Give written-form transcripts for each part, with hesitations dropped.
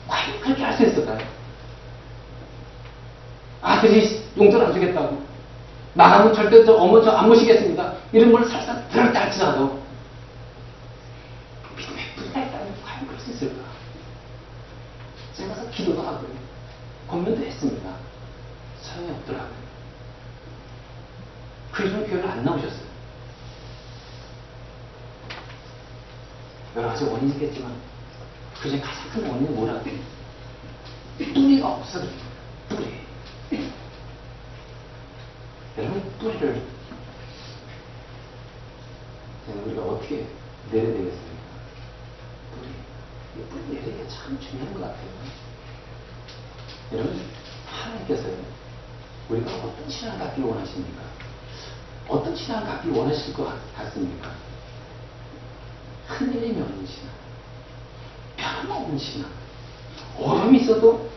과연 그렇게 할 수 있을까요? 아들이 용돈 안 주겠다고. 나가면 절대 어머 저 안 모시겠습니다. 이런 걸 살짝 들을 때 할지라도 믿음의 뿌리가 있다면 과연 그럴 수 있을까? 제가 가서 기도도 하고요. 권면도 했습니다. 소용이 없더라고요. 그 이전 교회를 안 나오셨어요. 여러 가지 원인이 있겠지만 그 중에 가장 큰 원인은 뭐라고 해요? 뿌리가 없어. 뿌리. 여러분 뿌리를 우리가 어떻게 내려야 되겠습니까? 뿌리 내리기가 참 중요한 것 같아요. 여러분 하나님께서요 우리가 어떤 신앙을 갖길 원하십니까? 어떤 신앙을 갖길 원하실 것 같습니까? 흔들림이 없는 신앙, 변함없는 신앙, 어려움이 있어도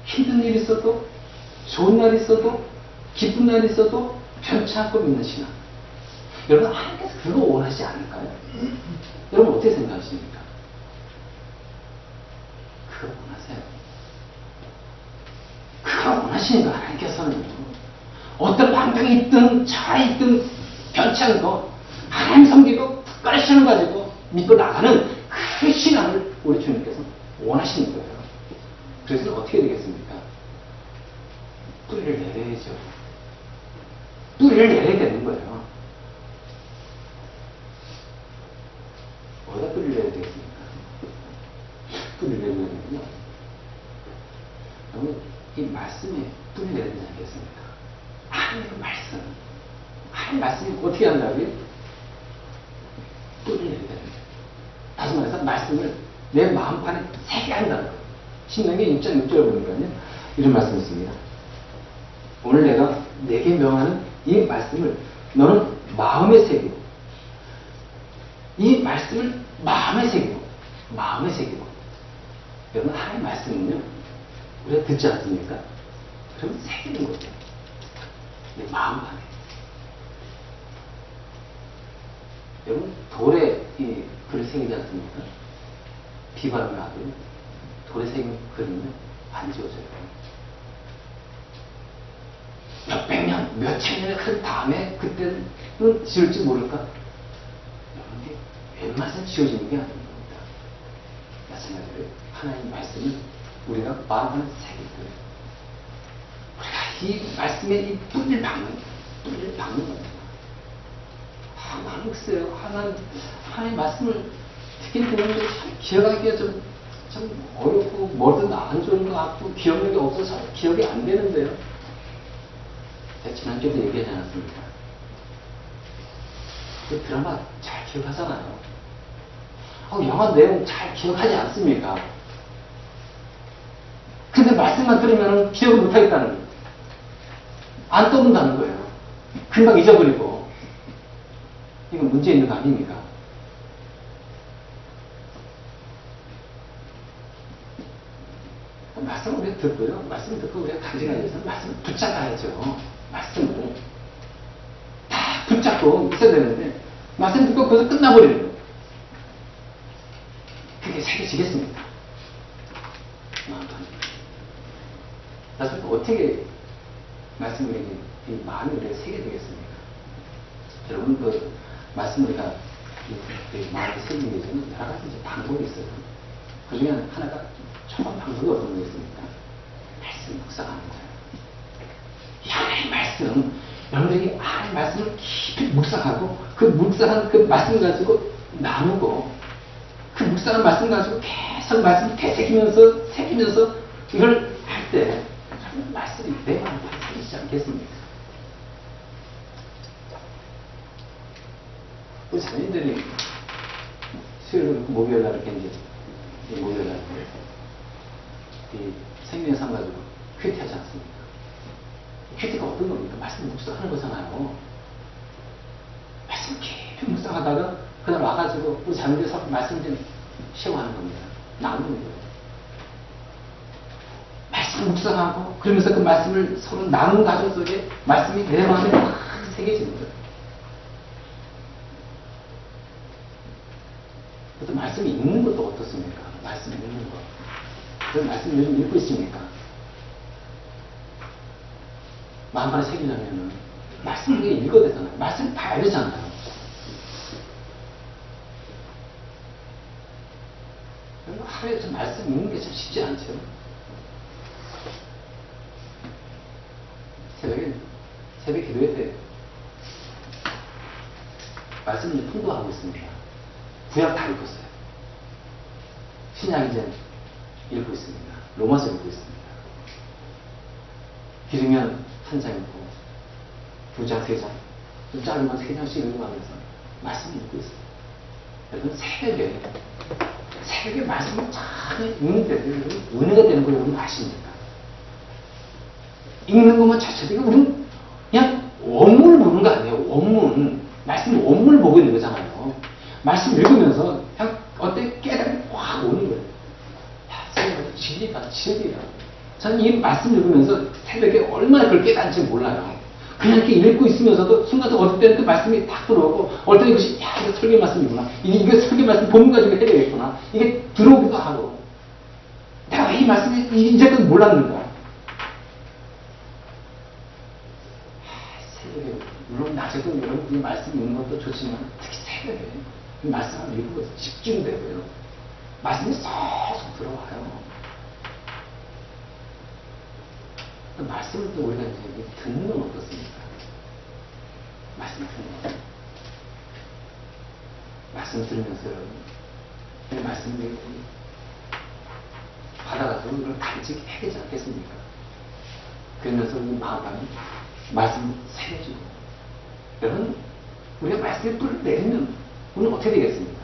힘든 일이 있어도 좋은 날이 있어도 기쁜 날이 있어도 변치 않고 믿는 신앙. 여러분 하나님께서 그거 원하시지 않을까요? 여러분 어떻게 생각하십니까? 그거 원하세요. 그거 원하시는 거 하나님께서는 어떤 환경이 있든 차이 있든 변치 않은 거 하나님 섬기고 특별한 신앙을 가지고 믿고 나가는 그 신앙을 우리 주님께서 원하시는 거예요. 그래서 어떻게 되겠습니까? 뿌리를 내려야죠. 뿌리를 내려야 되는 거예요. 어디다 뿌리를 내야 되겠습니까? 뿌리를 내려면요. 여러분, 이 말씀에 뿌리를 내야 되지 않겠습니까? 하나님의 말씀. 하나님의 말씀이 어떻게 한다고요? 뿌리를 내야 됩니다. 다시 말해서 말씀을 내 마음판에 새게 한다는 거예요. 신명기 6장 6절에 보니까요. 이런 말씀이 있습니다. 오늘 내가 내게 명하는 이 말씀을 너는 마음에 새기고 이 말씀을 마음에 새기고 여러분 하나님의 말씀은요 우리가 듣지 않습니까? 그러면 새기는 거죠. 내 마음판에. 여러분 돌에 이 글을 새기지 않습니까? 비바람이 와도요 돌에 새긴 글은 안 지워져요. 몇백 년, 몇천 년의 그 다음에 그때는 지울지 모를까? 여러분이 웬만해서 지워지는 게 아닌 겁니다. 마찬가지로 하나님 말씀을 우리가 마음을 새길 때 우리가 이 말씀에 이 뿌리를 박는 겁니다. 나는 글쎄요, 하나님 말씀을 듣긴 듣는데 참 기억하기가 좀 어렵고 뭐든 안 좋은 것 같고 기억력이 없어서 기억이 안 되는데요. 제가 지난주에도 얘기하지 않았습니까? 그 드라마 잘 기억하잖아요. 영화 내용 잘 기억하지 않습니까? 근데 말씀만 들으면 기억을 못하겠다는 거예요. 안 떠오른다는 거예요. 금방 잊어버리고. 이건 문제 있는 거 아닙니까? 말씀을 우리가 듣고요. 말씀을 듣고 우리가 간직하기 위해서는 말씀을 붙잡아야죠. 말씀을 다 붙잡고 있어야 되는데 말씀 듣고 거기서 끝나버리는 거예요. 그게 새겨지겠습니까? 나중에 어떻게 말씀을 이 마음이 우리가 새게 되겠습니까? 여러분 그 말씀 우리가 마음에 새기기 위해서는 여러 가지 방법이 있어요. 그 중에 하나가 정말 방법이 어떤 거겠습니까? 말씀 묵상하는 거예요. 이 하나님의 말씀, 여러분들이 하나님의 말씀을 깊이 묵상하고 그 묵상한 그 말씀 가지고 나누고 그 묵상한 말씀 가지고 계속 말씀을 새기면서 이걸 할 때 말씀이 내 마음판에 새기지 않겠습니까? 우리 자녀들이 수요일 목요일 날 이렇게 이제 목요일 날 이 생명의 삶 가지고 큐티 하지 않습니까? 큐티가 어떤 겁니까? 말씀 묵상하는 거잖아요. 말씀 깊이 묵상하다가 그날 와가지고 우리 자녀들이 서로 말씀 좀 시험하는 겁니다. 나누는 거예요. 말씀 묵상하고 그러면서 그 말씀을 서로 나누는 과정 속에 말씀이 내 마음에 막 새겨지는 거예요. 또 말씀이 읽는 것도 어떻습니까? 말씀 읽는 거. 그 말씀 요즘 읽고 있습니까? 마음만에 새기려면은 말씀을 읽어야 되잖아요. 말씀 봐야 되잖아요. 하루에 좀 말씀 읽는 게 참 쉽지 않죠. 새벽 기도회 때 말씀을 통도하고 있습니다. 구약 다 읽고 있어요. 신약 이제 읽고 있습니다. 로마서 읽고 있습니다. 길으면 한 장 읽고, 2장, 3장, 좀 짧으면 3장씩 읽어가면서 말씀을 읽고 있어요. 여러분, 새벽에 말씀을 잘 읽는데, 은혜가 되는 걸 여러분 아십니까? 읽는 것만 자체도, 우리는 그냥 원문을 보는 거 아니에요. 원문. 말씀 원문을 보고 있는 거잖아요. 말씀 읽으면서 그냥 어때 깨달음이 확 오는 거예요. 야, 새벽에 진리다, 진리야. 저는 이 말씀 읽으면서 새벽에 얼마나 그걸 깨닫는지 몰라요. 그냥 이렇게 읽고 있으면서도 순간적으로 어떨 때는 그 말씀이 딱 들어오고, 어떨 때는 이것이, 야, 이거 설교 말씀이구나. 이거 설교 말씀 본문 가지고 해야 되겠구나. 이게 들어오기도 하고. 내가 왜 이 말씀이 이제껏 몰랐는가. 새벽에, 물론 낮에도 여러분 이 말씀 읽는 것도 좋지만, 특히 새벽에 이 말씀을 읽고 집중되고요. 말씀이 쏙쏙 들어와요. 말씀을 또 우리가 이제 듣는 건 어떻습니까? 말씀 듣는 거. 말씀 들으면서 여러분, 말씀을 받아가지고 이걸 간직해야 되지 않겠습니까? 그러면서 우리 마음만이 말씀을 새겨주고. 여러분, 우리가 말씀에 뿔을 내리면 우리는 어떻게 되겠습니까?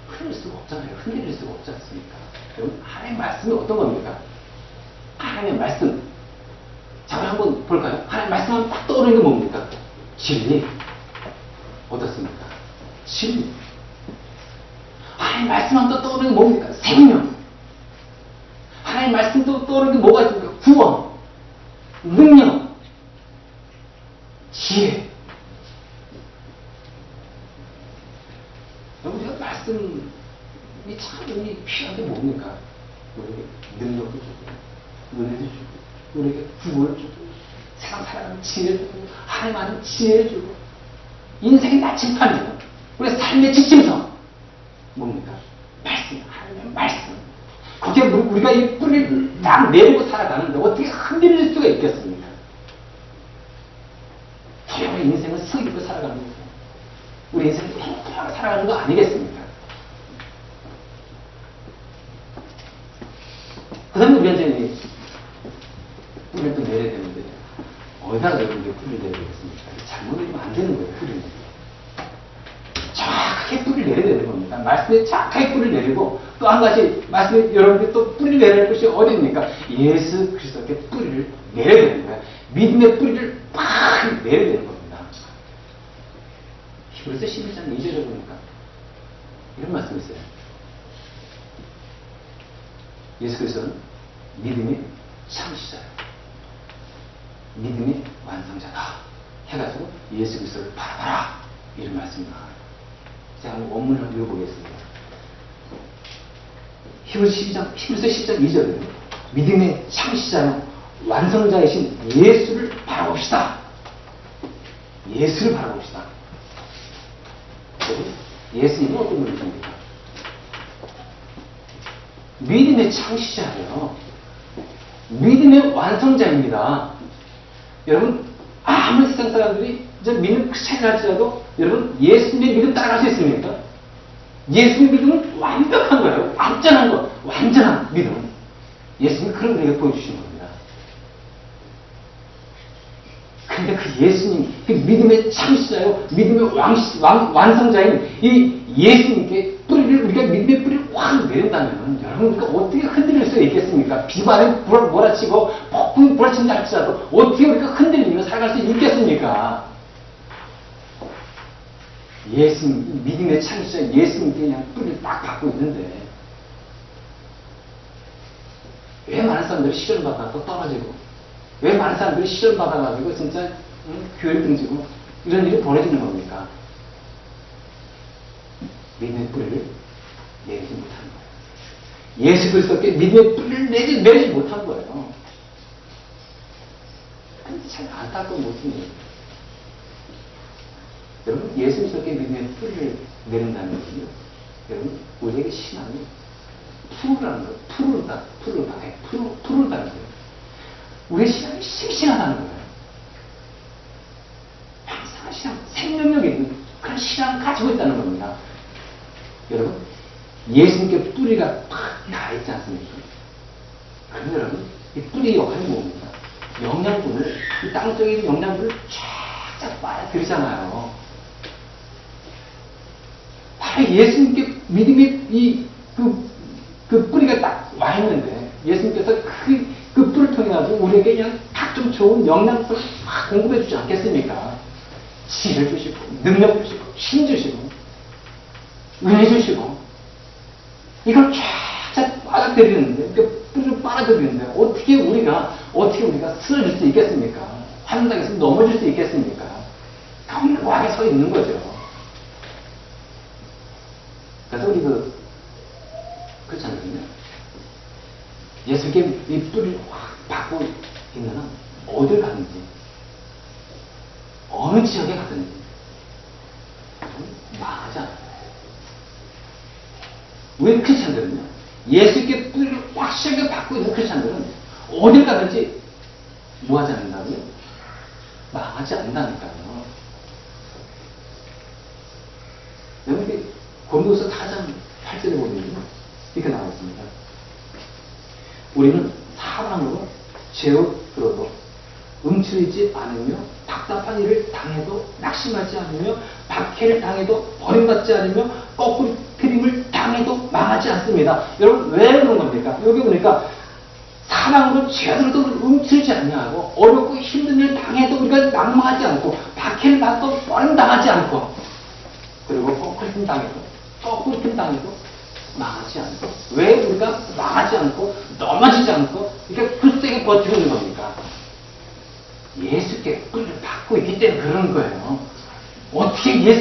흔들 수가 없잖아요. 흔들릴 수가 없지 않습니까? 여러분, 하나님의 말씀이 어떤 겁니까? 하나님의 말씀. 자, 우리 한번 볼까요? 하나님의 말씀 하면 딱 떠오르는 게 뭡니까? 진리. 어떻습니까? 진리. 하나님의 말씀 하면 또 떠오르는 게 뭡니까? 생명. 하나님의 말씀 또 떠오르는 게 뭐가 있습니까? 구원. 능력. 지혜. 여러분, 제가 말씀이 참 필요한 게 뭡니까? 우리에게 능력도 주고, 은혜도 주고, 우리에게 구원을 주고, 세상 살아가는 지혜를 주고, 하나님 아는 지혜를 주고, 인생의 나침판이죠. 우리의 삶의 지침서. 뭡니까? 말씀, 하나님의 말씀. 거기에 우리가 이 뿌리를 딱 내리고 살아가는데 어떻게 흔들릴 수가 있겠습니까? 저희의 인생은 서 있고 살아가는 거죠. 우리 인생은 행복하게 살아가는 거 아니겠습니까? 그 다음에 우리가 이제 뿌리를 또 내려야 되는데, 어디다가 여러분들 뿌리를 내려야 되겠습니까? 잘못 내리면 안 되는 거예요, 뿌리를. 정확하게 뿌리를 내려야 되는 겁니다. 말씀에 정확하게 뿌리를 내리고, 또 한 가지, 말씀에 여러분들이 또 뿌리를 내려야 할 것이 어디입니까? 예수 그리스도께 뿌리를 내려야 되는 거예요. 믿음의 뿌리를 팍 내려야 되는 겁니다. 히브리서 11장 2절에 보니까 이런 말씀이 있어요. 예수 그리스도는 믿음의 창시자예요. 믿음의 완성자다. 해가지고 예수 그리스도를 바라봐라. 이런 말씀이 나와요. 제가 한번 원문을 읽어보겠습니다. 히브리서 10장 2절에 믿음의 창시자요 완성자이신 예수를 바라봅시다. 예수를 바라봅시다. 예수님은 어떤 분이십니까? 믿음의 창시자예요. 믿음의 완성자입니다. 여러분, 아무리 세상 사람들이 믿음 그 차이 날지라도 여러분, 예수님의 믿음 따라갈 수 있습니까? 예수님의 믿음은 완벽한 거예요. 완전한 거. 완전한 믿음. 예수님이 그런 우리에게 보여주시는 겁니다. 근데 그 예수님, 그 믿음의 창시자요, 믿음의 완성자인 이 예수님께 뿌리를, 우리가 믿음의 뿌리를 확 내린다면, 여러분, 우리가 어떻게 흔들릴 수 있겠습니까? 비바람이 몰아치고, 폭풍이 몰아친다 할지라도, 어떻게 우리가 흔들리며 살아갈 수 있겠습니까? 예수님, 믿음의 창시자 예수님께 그냥 뿌리를 딱 받고 있는데, 왜 많은 사람들이 시련을 받아서 떨어지고, 왜 많은 사람들이 시련 받아가지고 진짜 교회를 등지고 이런 일이 벌어지는 겁니까? 믿음의 뿌리를 내리지 못하는 거예요. 예수 그리스도께 믿음의 뿌리를 내지 못한 거예요. 참 안타까운 모습이에요. 여러분, 예수 그리스도께 믿음의 뿌리를 내린다는 것은요, 여러분, 우리에게 신앙이 푸르라는 거예요. 푸르다는 거예요. 우리의 신앙이 싱싱하다는 거예요. 항상 신앙, 생명력이 있는 그런 신앙을 가지고 있다는 겁니다. 여러분, 예수님께 뿌리가 팍 닿아있지 않습니까? 그럼 여러분, 이 뿌리 역할이 뭡니까? 영양분을, 이 땅속에 있는 영양분을 쫙쫙 빨아들이잖아요. 바로 예수님께 믿음이 그 뿌리가 딱 와 있는데, 예수님께서 그 뿌리를 통해가지고 우리에게 그냥 각종 좋은 영양분을 막 공급해 주지 않겠습니까? 지혜를 주시고, 능력 주시고, 힘 주시고, 은혜 주시고, 이걸 쫙쫙 빨아들이는데, 그 뿌리를 빨아들이는데, 어떻게 우리가 쓰러질 수 있겠습니까? 환상에서 넘어질 수 있겠습니까? 평화하게 서 있는 거죠. 그래서 우리 그렇지 않거든요. 예수께 이 뿌리를 확 받고 있는 한 어딜 가든지, 어느 지역에 가든지, 망하지 않아요. 우리 크리스찬들은요, 예수께 뿌리를 확실하게 받고 있는 크리스찬들은 어딜 가든지 뭐하지 않는다고요? 망하지 않는다니까요. 여러분, 고린도서 4장 8절에 보면요, 이렇게 나와 있습니다. 우리는 사랑으로 죄로 들어도 움츠리지 않으며, 답답한 일을 당해도 낙심하지 않으며, 박해를 당해도 버림받지 않으며, 거꾸로 트림을 당해도 망하지 않습니다. 여러분, 왜 그런 겁니까? 여기 보니까 사랑으로 죄로도 움츠리지 않냐고, 어렵고 힘든 일을 당해도 우리가 낙망하지 않고, 박해를 당해도 버림당하지 않고, 그리고 거꾸로 트림 당해도, 거꾸로 트림 당해도 망하지 않고, 왜 우리가 망하지 않고 넘어지지 않고 이렇게 굳세게 버티고 있는 겁니까? 예수께 뿌리를 받고 있기 때문에 그런 거예요. 어떻게 예수